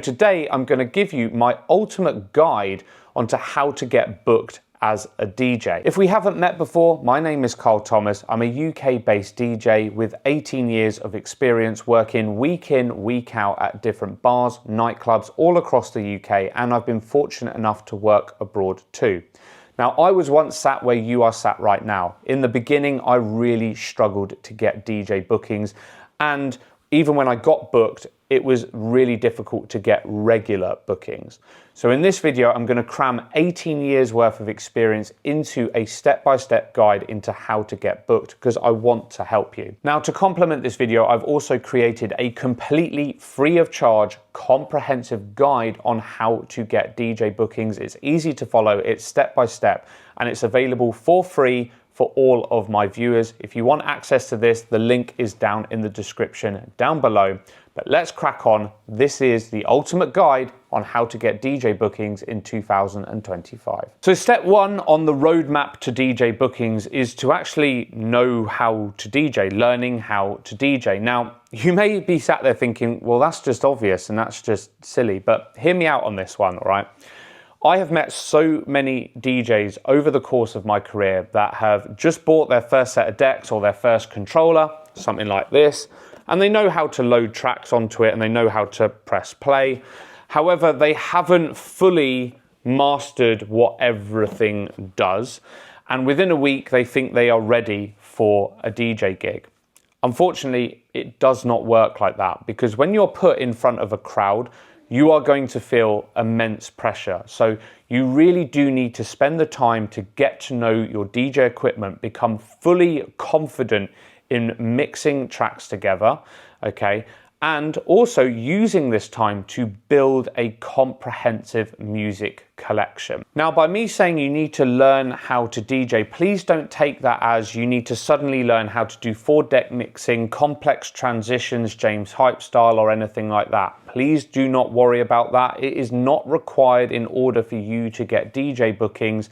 Today, I'm going to give you my ultimate guide onto how to get booked as a DJ. If we haven't met before, my name is Karl Thomas. I'm a UK-based DJ with 18 years of experience working week in, week out at different bars, nightclubs all across the UK, and I've been fortunate enough to work abroad too. Now, I was once sat where you are sat right now. In the beginning, I really struggled to get DJ bookings, and even when I got booked, it was really difficult to get regular bookings. So in this video, I'm going to cram 18 years worth of experience into a step-by-step guide into how to get booked, because I want to help you. Now, to complement this video, I've also created a completely free of charge, comprehensive guide on how to get DJ bookings. It's easy to follow, it's step-by-step, and it's available for free for all of my viewers. If you want access to this, the link is down in the description down below. But let's crack on. This is the ultimate guide on how to get DJ bookings in 2025. So step one on the roadmap to DJ bookings is to actually know how to DJ, learning how to DJ. Now, you may be sat there thinking, well, that's just obvious and that's just silly, but hear me out on this one, all right? I have met so many DJs over the course of my career that have just bought their first set of decks or their first controller, something like this, and they know how to load tracks onto it and they know how to press play. However, they haven't fully mastered what everything does. And within a week, they think they are ready for a DJ gig. Unfortunately, it does not work like that, because when you're put in front of a crowd, you are going to feel immense pressure. So you really do need to spend the time to get to know your DJ equipment, become fully confident in mixing tracks together, okay? And also using this time to build a comprehensive music collection. Now, by me saying you need to learn how to DJ, please don't take that as you need to suddenly learn how to do 4-deck mixing, complex transitions, James Hype style, or anything like that. Please do not worry about that. It is not required in order for you to get DJ bookings.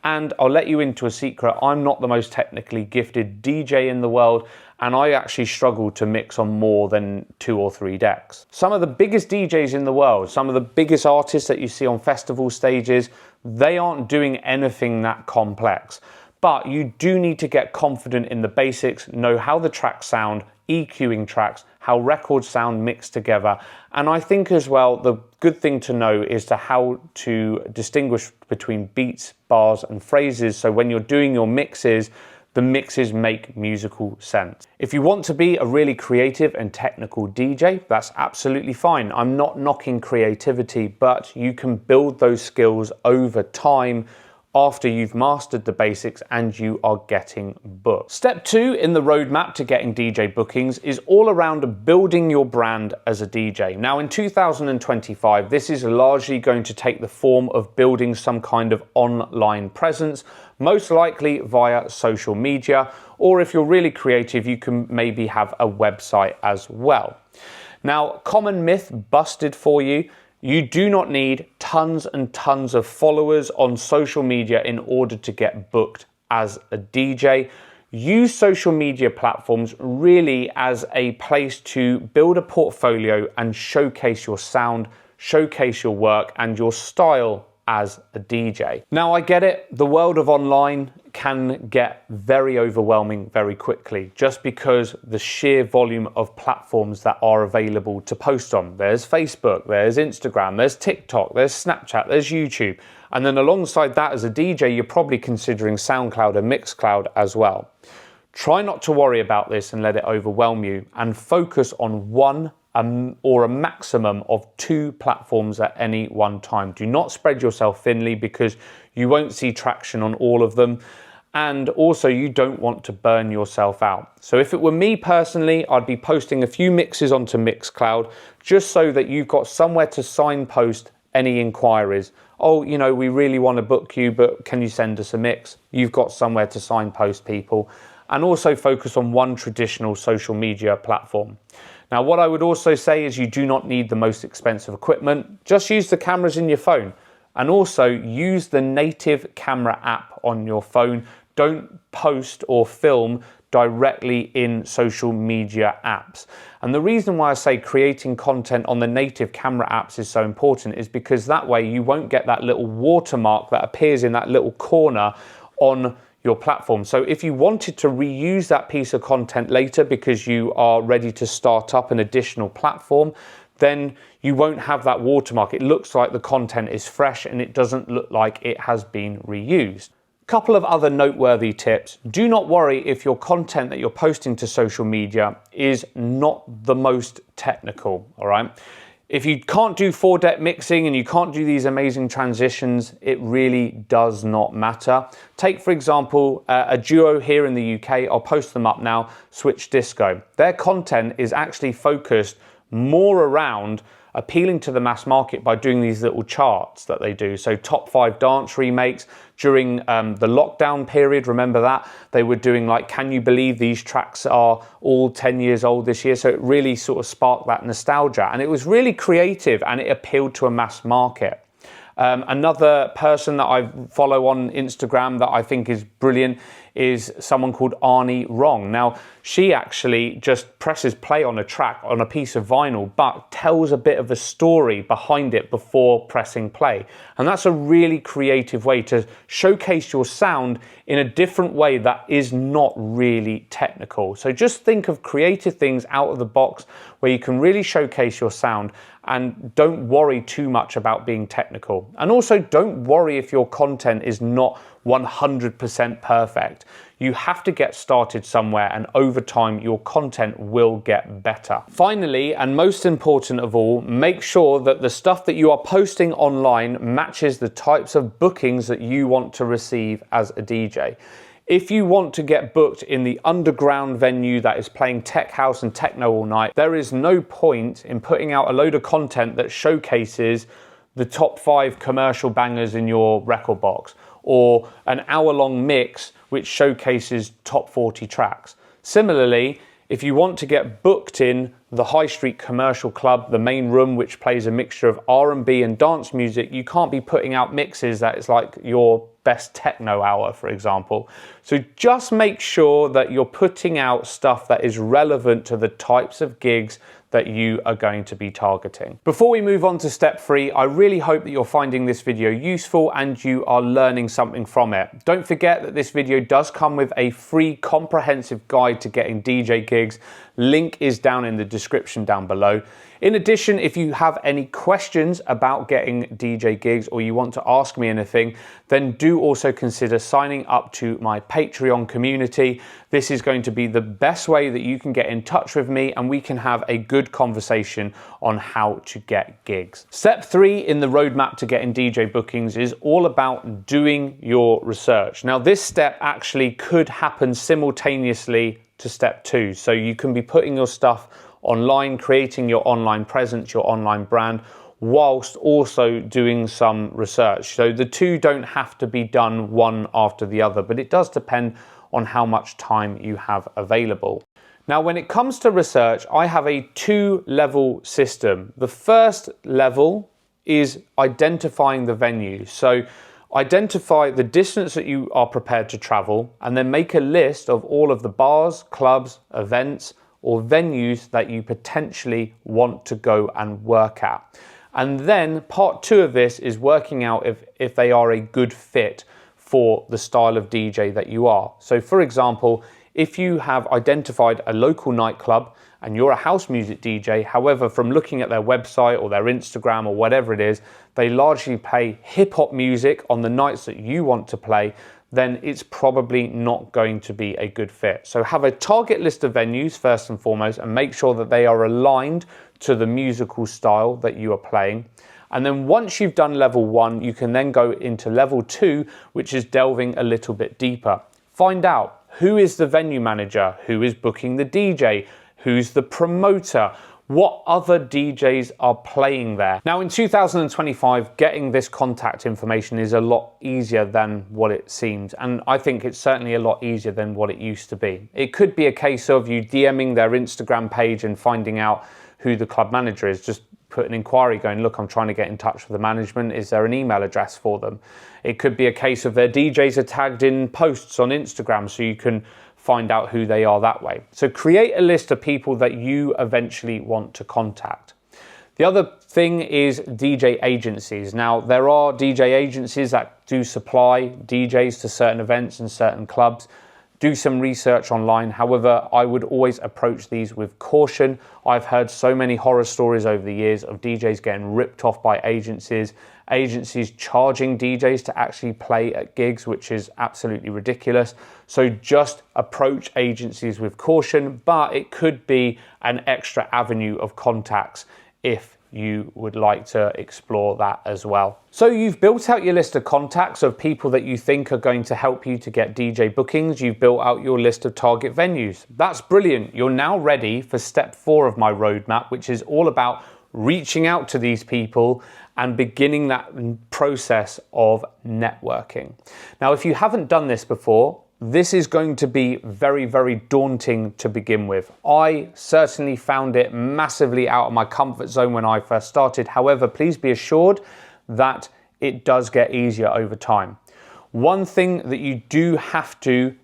And I'll let you into a secret, I'm not the most technically gifted DJ in the world, and I actually struggle to mix on more than 2 or 3 decks. Some of the biggest DJs in the world, some of the biggest artists that you see on festival stages, they aren't doing anything that complex. But you do need to get confident in the basics, know how the tracks sound, EQing tracks, how records sound mixed together. And I think as well, the good thing to know is how to distinguish between beats, bars, and phrases. So when you're doing your mixes, the mixes make musical sense. If you want to be a really creative and technical DJ, that's absolutely fine. I'm not knocking creativity, but you can build those skills over time after you've mastered the basics and you are getting booked. Step 2 in the roadmap to getting DJ bookings is all around building your brand as a DJ. Now, in 2025, this is largely going to take the form of building some kind of online presence, most likely via social media, or if you're really creative, you can maybe have a website as well. Now, common myth busted for you. You do not need tons and tons of followers on social media in order to get booked as a DJ. Use social media platforms really as a place to build a portfolio and showcase your sound, showcase your work and your style as a DJ. Now, I get it, the world of online can get very overwhelming very quickly, just because the sheer volume of platforms that are available to post on. There's Facebook, there's Instagram, there's TikTok, there's Snapchat, there's YouTube. And then alongside that, as a DJ, you're probably considering SoundCloud and Mixcloud as well. Try not to worry about this and let it overwhelm you, and focus on one or a maximum of 2 platforms at any one time. Do not spread yourself thinly, because you won't see traction on all of them. And also, you don't want to burn yourself out. So if it were me personally, I'd be posting a few mixes onto Mixcloud, just so that you've got somewhere to signpost any inquiries. Oh, you know, we really want to book you, but can you send us a mix? You've got somewhere to signpost people. And also focus on one traditional social media platform. Now, what I would also say is you do not need the most expensive equipment. Just use the cameras in your phone, and also use the native camera app on your phone don't post or film directly in social media apps. And the reason why I say creating content on the native camera apps is so important is because that way you won't get that little watermark that appears in that little corner on your platform. So if you wanted to reuse that piece of content later because you are ready to start up an additional platform, then you won't have that watermark. It looks like the content is fresh and it doesn't look like it has been reused. Couple of other noteworthy tips. Do not worry if your content that you're posting to social media is not the most technical, all right? If you can't do 4-deck mixing and you can't do these amazing transitions, it really does not matter. Take, for example, a duo here in the UK, I'll post them up now, Switch Disco. Their content is actually focused more around appealing to the mass market by doing these little charts that they do. So top 5 dance remakes during the lockdown period. Remember that? They were doing like, can you believe these tracks are all 10 years old this year? So it really sort of sparked that nostalgia. And it was really creative and it appealed to a mass market. Another person that I follow on Instagram that I think is brilliant is someone called Arnie Wrong. Now, she actually just presses play on a track on a piece of vinyl, but tells a bit of a story behind it before pressing play. And that's a really creative way to showcase your sound in a different way that is not really technical. So just think of creative things out of the box where you can really showcase your sound and don't worry too much about being technical. And also don't worry if your content is not 100% perfect. You have to get started somewhere and over time your content will get better. Finally, and most important of all, make sure that the stuff that you are posting online matches the types of bookings that you want to receive as a DJ. If you want to get booked in the underground venue that is playing tech house and techno all night, there is no point in putting out a load of content that showcases the top 5 commercial bangers in your record box, or an hour-long mix which showcases top 40 tracks. Similarly, if you want to get booked in the high street commercial club, the main room which plays a mixture of R&B and dance music, you can't be putting out mixes that is like your best techno hour, for example. So just make sure that you're putting out stuff that is relevant to the types of gigs that you are going to be targeting. Before we move on to step 3, I really hope that you're finding this video useful and you are learning something from it. Don't forget that this video does come with a free comprehensive guide to getting DJ gigs. Link is down in the description down below. In addition, if you have any questions about getting DJ gigs or you want to ask me anything, then do also consider signing up to my Patreon community. This is going to be the best way that you can get in touch with me and we can have a good conversation on how to get gigs. Step 3 in the roadmap to getting DJ bookings is all about doing your research. Now, this step actually could happen simultaneously to step 2. So you can be putting your stuff online, creating your online presence, your online brand, whilst also doing some research. So the two don't have to be done one after the other, but it does depend on how much time you have available. Now, when it comes to research, I have a 2-level system. The first level is identifying the venue. So identify the distance that you are prepared to travel and then make a list of all of the bars, clubs, events, or venues that you potentially want to go and work at. And then part 2 of this is working out if they are a good fit for the style of DJ that you are. So for example, if you have identified a local nightclub and you're a house music DJ, however, from looking at their website or their Instagram or whatever it is, they largely play hip hop music on the nights that you want to play, then it's probably not going to be a good fit. So have a target list of venues first and foremost and make sure that they are aligned to the musical style that you are playing. And then once you've done level 1, you can then go into level 2, which is delving a little bit deeper. Find out who is the venue manager, who is booking the DJ, who's the promoter, what other DJs are playing there. Now in 2025, getting this contact information is a lot easier than what it seems. And I think it's certainly a lot easier than what it used to be. It could be a case of you DMing their Instagram page and finding out who the club manager is. Just put an inquiry going, look, I'm trying to get in touch with the management. Is there an email address for them? It could be a case of their DJs are tagged in posts on Instagram, so you can find out who they are that way. So create a list of people that you eventually want to contact. The other thing is DJ agencies. Now, there are DJ agencies that do supply DJs to certain events and certain clubs. Do some research online. However, I would always approach these with caution. I've heard so many horror stories over the years of DJs getting ripped off by agencies charging DJs to actually play at gigs, which is absolutely ridiculous. So just approach agencies with caution, but it could be an extra avenue of contacts if you would like to explore that as well. So you've built out your list of contacts of people that you think are going to help you to get DJ bookings. You've built out your list of target venues. That's brilliant. You're now ready for step 4 of my roadmap, which is all about reaching out to these people and beginning that process of networking. Now, if you haven't done this before, this is going to be very, very daunting to begin with. I certainly found it massively out of my comfort zone when I first started. However, please be assured that it does get easier over time. One thing that you do have to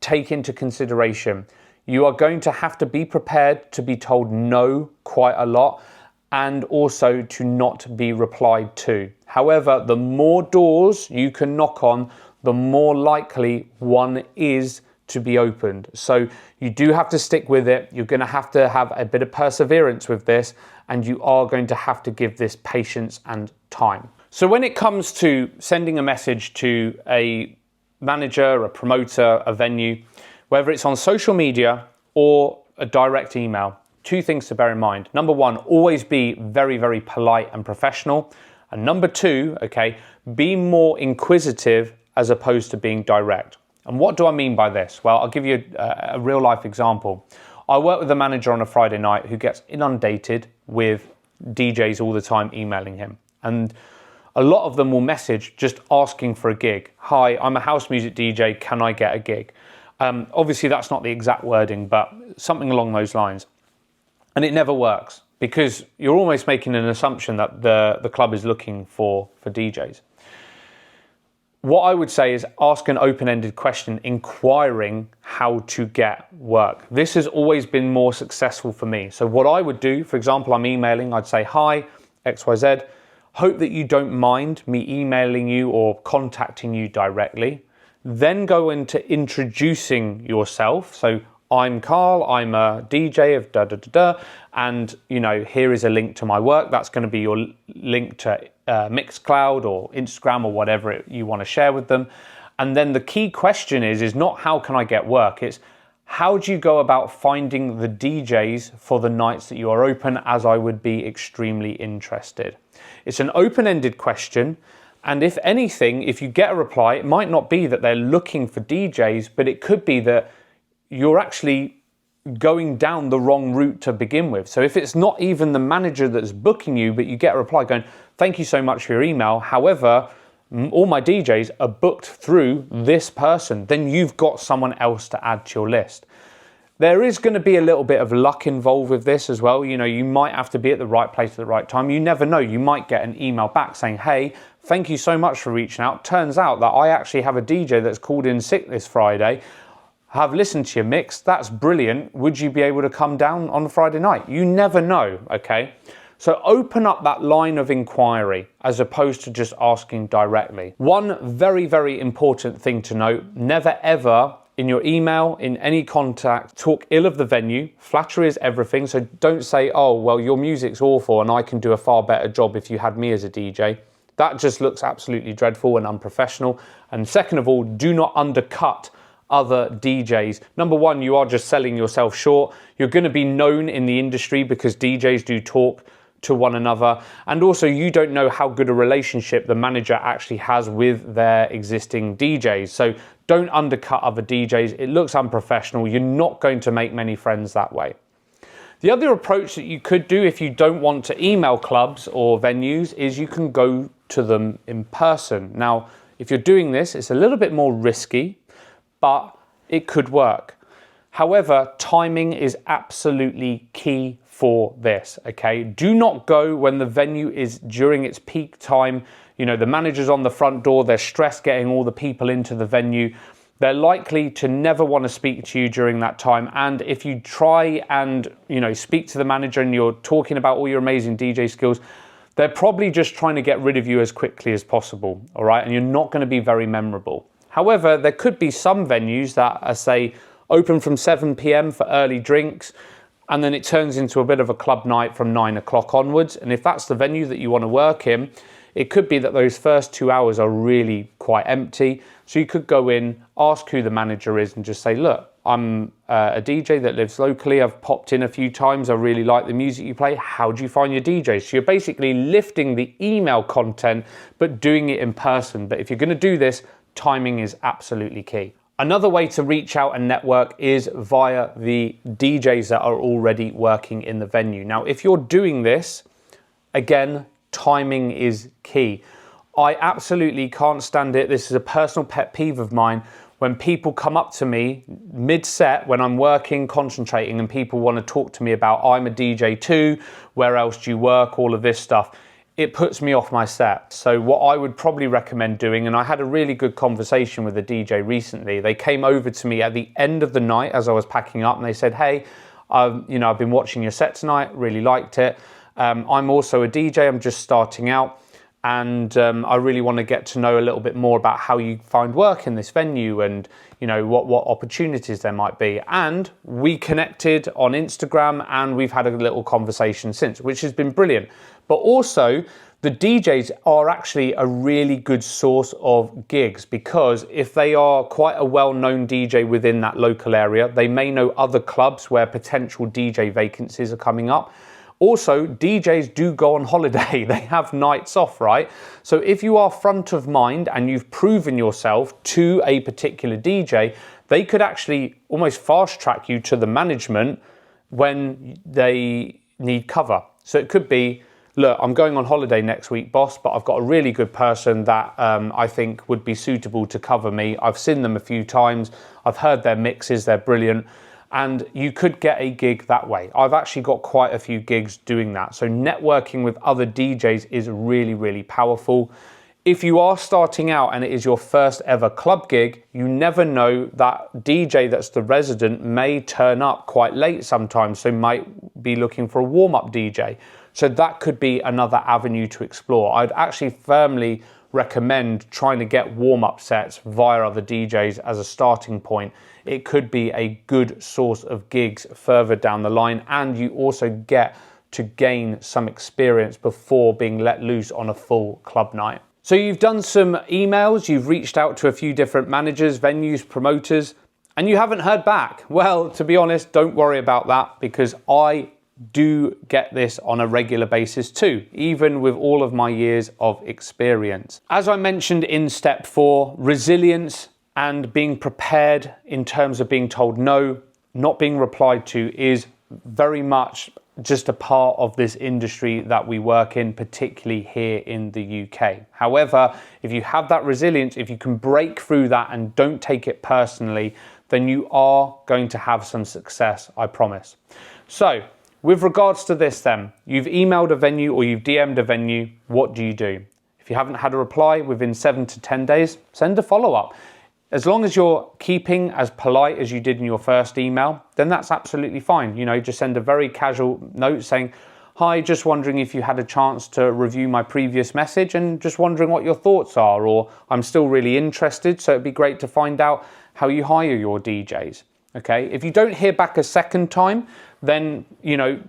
take into consideration, you are going to have to be prepared to be told no quite a lot, and also to not be replied to. However, the more doors you can knock on, the more likely one is to be opened. So you do have to stick with it. You're going to have a bit of perseverance with this, and you are going to have to give this patience and time. So when it comes to sending a message to a manager, a promoter, a venue, whether it's on social media or a direct email, 2 things to bear in mind. Number 1, always be very, very polite and professional. And number 2, okay, be more inquisitive as opposed to being direct. And what do I mean by this? Well, I'll give you a real life example. I work with a manager on a Friday night who gets inundated with DJs all the time emailing him. And a lot of them will message just asking for a gig. Hi, I'm a house music DJ, can I get a gig? Obviously that's not the exact wording, but something along those lines. And it never works because you're almost making an assumption that the club is looking for DJs. What I would say is ask an open-ended question, inquiring how to get work. This has always been more successful for me. So what I would do, for example, I'm emailing, I'd say, hi, XYZ, hope that you don't mind me emailing you or contacting you directly. Then go into introducing yourself. So I'm Karl, I'm a DJ of da-da-da-da, and here is a link to my work. That's going to be your link to Mixcloud or Instagram or whatever you want to share with them. And then the key question is not how can I get work? It's how do you go about finding the DJs for the nights that you are open, as I would be extremely interested. It's an open-ended question. And if anything, if you get a reply, it might not be that they're looking for DJs, but it could be that you're actually going down the wrong route to begin with. So if it's not even the manager that's booking you, but you get a reply going, thank you so much for your email, however, all my DJs are booked through this person, then you've got someone else to add to your list. There is going to be a little bit of luck involved with this as well. You might have to be at the right place at the right time. You never know. You might get an email back saying, hey, thank you so much for reaching out. Turns out that I actually have a DJ that's called in sick this Friday. Have listened to your mix, that's brilliant. Would you be able to come down on a Friday night? You never know, okay? So open up that line of inquiry as opposed to just asking directly. One very, very important thing to note, never ever in your email, in any contact, talk ill of the venue. Flattery is everything, so don't say, oh, well, your music's awful and I can do a far better job if you had me as a DJ. That just looks absolutely dreadful and unprofessional. And second of all, do not undercut other DJs. Number 1, you are just selling yourself short. You're going to be known in the industry because DJs do talk to one another. And also you don't know how good a relationship the manager actually has with their existing DJs. So don't undercut other DJs. It looks unprofessional. You're not going to make many friends that way. The other approach that you could do if you don't want to email clubs or venues is you can go to them in person. Now, if you're doing this, it's a little bit more risky, but it could work. However, timing is absolutely key for this, okay? Do not go when the venue is during its peak time. You know, the manager's on the front door, they're stressed getting all the people into the venue. They're likely to never want to speak to you during that time. And if you try and, you know, speak to the manager and you're talking about all your amazing DJ skills, they're probably just trying to get rid of you as quickly as possible, all right? And you're not going to be very memorable. However, there could be some venues that are, say, open from 7 p.m. for early drinks, and then it turns into a bit of a club night from 9 o'clock onwards. And if that's the venue that you want to work in, it could be that those first 2 hours are really quite empty. So you could go in, ask who the manager is, and just say, look, I'm a DJ that lives locally. I've popped in a few times. I really like the music you play. How do you find your DJs? So you're basically lifting the email content, but doing it in person. But if you're going to do this, timing is absolutely key. Another way to reach out and network is via the DJs that are already working in the venue. Now, if you're doing this, again, timing is key. I absolutely can't stand it. This is a personal pet peeve of mine. When people come up to me mid-set, when I'm working, concentrating, and people want to talk to me about, I'm a DJ too, where else do you work, all of this stuff, it puts me off my set. So what I would probably recommend doing, and I had a really good conversation with a DJ recently. They came over to me at the end of the night as I was packing up, and they said, hey, I've been watching your set tonight, really liked it. I'm also a DJ, I'm just starting out. And I really want to get to know a little bit more about how you find work in this venue and, you know, what opportunities there might be. And we connected on Instagram and we've had a little conversation since, which has been brilliant. But also, the DJs are actually a really good source of gigs, because if they are quite a well-known DJ within that local area, they may know other clubs where potential DJ vacancies are coming up. Also, DJs do go on holiday. They have nights off, right? So if you are front of mind and you've proven yourself to a particular DJ, they could actually almost fast track you to the management when they need cover. So it could be, look, I'm going on holiday next week, boss, but I've got a really good person that I think would be suitable to cover me. I've seen them a few times. I've heard their mixes. They're brilliant. And you could get a gig that way. I've actually got quite a few gigs doing that. So networking with other DJs is really, really powerful. If you are starting out and it is your first ever club gig, you never know, that DJ that's the resident may turn up quite late sometimes, so might be looking for a warm-up DJ. So that could be another avenue to explore. I'd actually firmly recommend trying to get warm-up sets via other DJs as a starting point. It could be a good source of gigs further down the line, and you also get to gain some experience before being let loose on a full club night. So you've done some emails, you've reached out to a few different managers, venues, promoters, and you haven't heard back. Well, to be honest, don't worry about that, because I do get this on a regular basis too, even with all of my years of experience. As I mentioned in step 4, resilience and being prepared in terms of being told no, not being replied to, is very much just a part of this industry that we work in, particularly here in the UK. However, if you have that resilience, if you can break through that and don't take it personally, then you are going to have some success, I promise. So, with regards to this then, you've emailed a venue or you've DM'd a venue, what do you do? If you haven't had a reply within 7 to 10 days, send a follow-up. As long as you're keeping as polite as you did in your first email, then that's absolutely fine. You know, just send a very casual note saying, hi, just wondering if you had a chance to review my previous message and just wondering what your thoughts are, or I'm still really interested, so it'd be great to find out how you hire your DJs. Okay, if you don't hear back a second time, then, you know,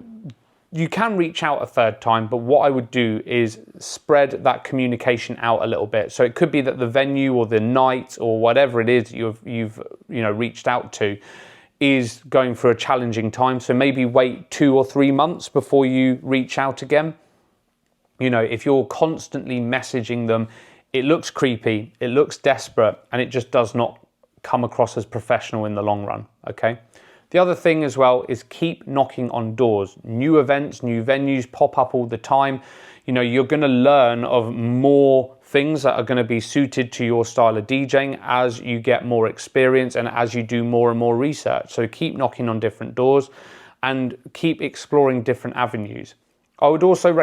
you can reach out a third time, but what I would do is spread that communication out a little bit. So it could be that the venue or the night or whatever it is you've reached out to is going through a challenging time. So maybe wait 2 or 3 months before you reach out again. You know, if you're constantly messaging them, it looks creepy, it looks desperate, and it just does not come across as professional in the long run, okay? The other thing as well is keep knocking on doors. New events, new venues pop up all the time. You know, you're going to learn of more things that are going to be suited to your style of DJing as you get more experience and as you do more and more research. So keep knocking on different doors. and keep exploring different avenues. I would also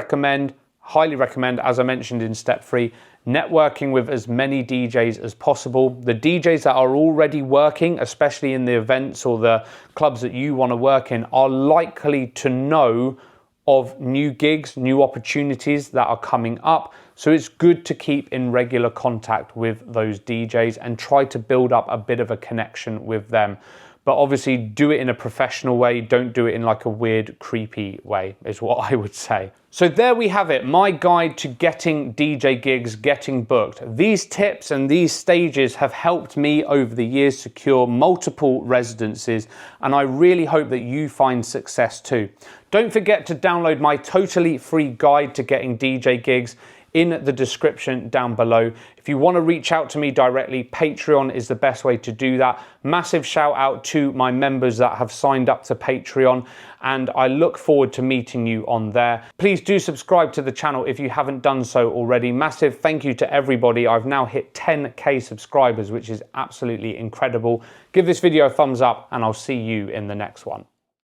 highly recommend, as I mentioned in step 3, networking with as many DJs as possible. The DJs that are already working, especially in the events or the clubs that you want to work in, are likely to know of new gigs, new opportunities that are coming up. So it's good to keep in regular contact with those DJs and try to build up a bit of a connection with them. But obviously do it in a professional way. Don't do it in like a weird, creepy way, is what I would say. So there we have it, my guide to getting DJ gigs, getting booked. These tips and these stages have helped me over the years secure multiple residencies, and I really hope that you find success too. Don't forget to download my totally free guide to getting DJ gigs in the description down below. If you want to reach out to me directly, Patreon is the best way to do that. Massive shout out to my members that have signed up to Patreon, and I look forward to meeting you on there. Please do subscribe to the channel if you haven't done so already. Massive thank you to everybody. I've now hit 10K subscribers, which is absolutely incredible. Give this video a thumbs up, and I'll see you in the next one.